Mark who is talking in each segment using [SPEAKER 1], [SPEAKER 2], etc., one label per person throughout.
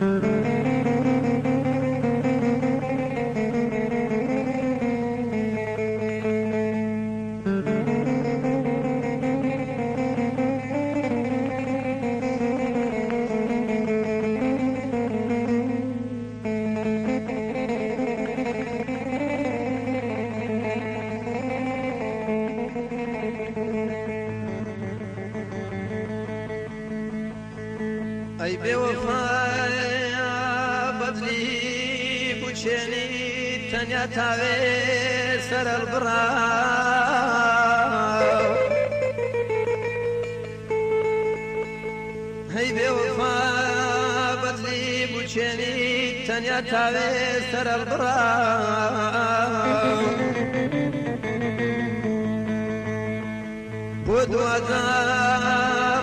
[SPEAKER 1] ئەی بێوەفایە بەدلی بچێنی تەنیا تاوێ سەرەڵ بڕا هەی بێوەفایە بەدلی بچێنی تەنیا تاوێ سەرەڵ بڕا بۆ دوازار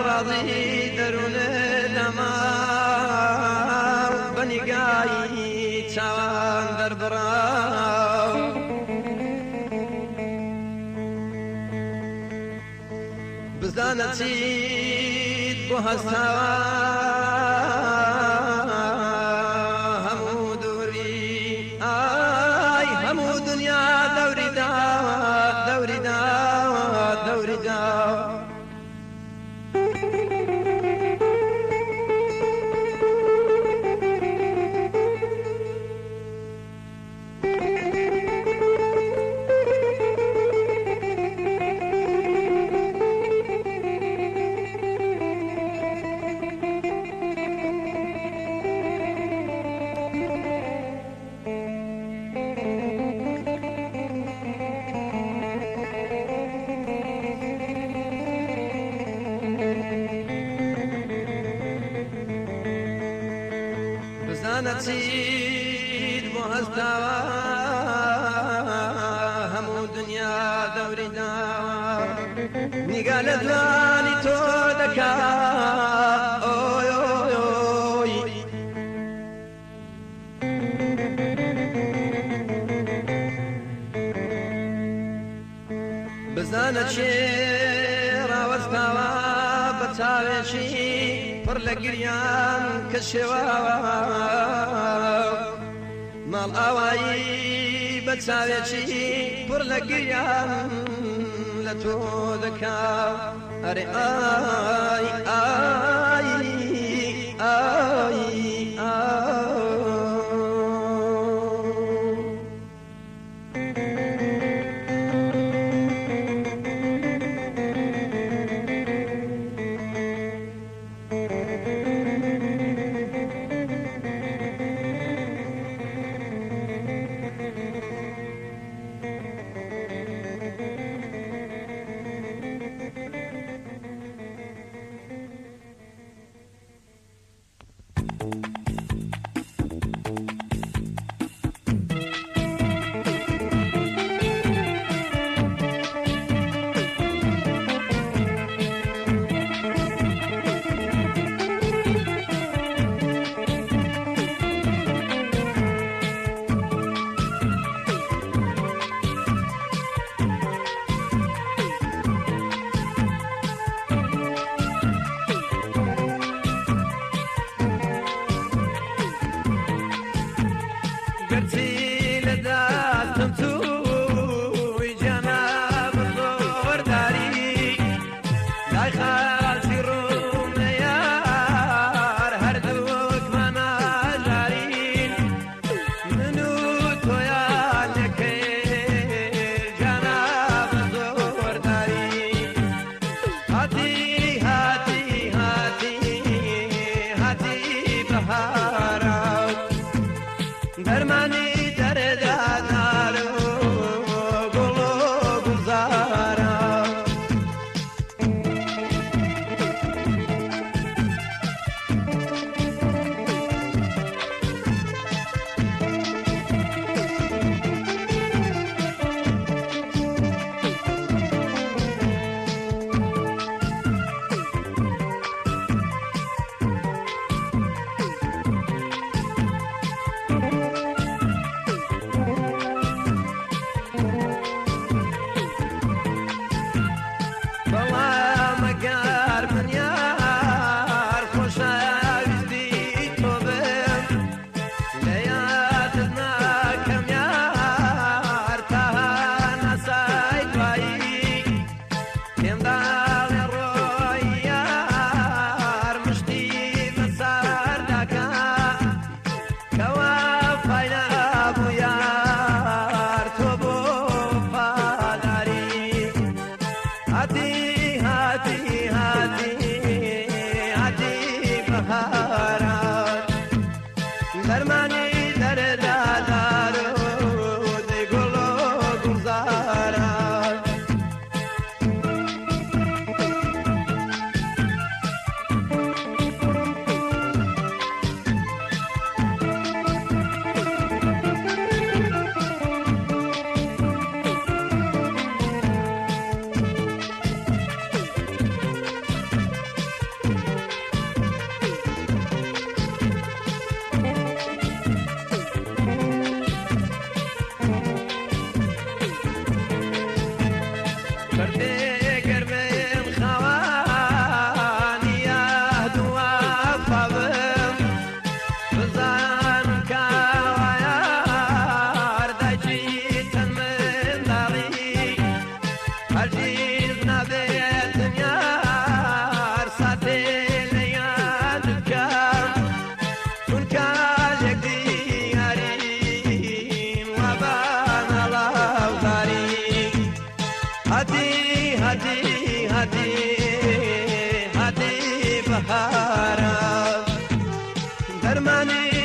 [SPEAKER 1] ڕاضی دەروونە لەما بەنیگایی چاوان دەربڕا بزانە چیت بۆ هەستاوە هەموو دووری ئای هەموو دنیا دەوری داوە دەوری داوە دەوری داوە بزانە چیت بۆ هەستاوە هەموو دنیا دەوری داوە نیگا لە دوانی تۆ دەکا ئۆی ئۆی ئۆی بزانە چێ ڕاوەستاوە بە چاوێکی پڕ لە گریان کە شێواوە ماڵ ئاوایی بە چاوێکی پڕ لە گریان لە تۆ دەکا ئەرێ ئای ئای ئای ئای فەرمانی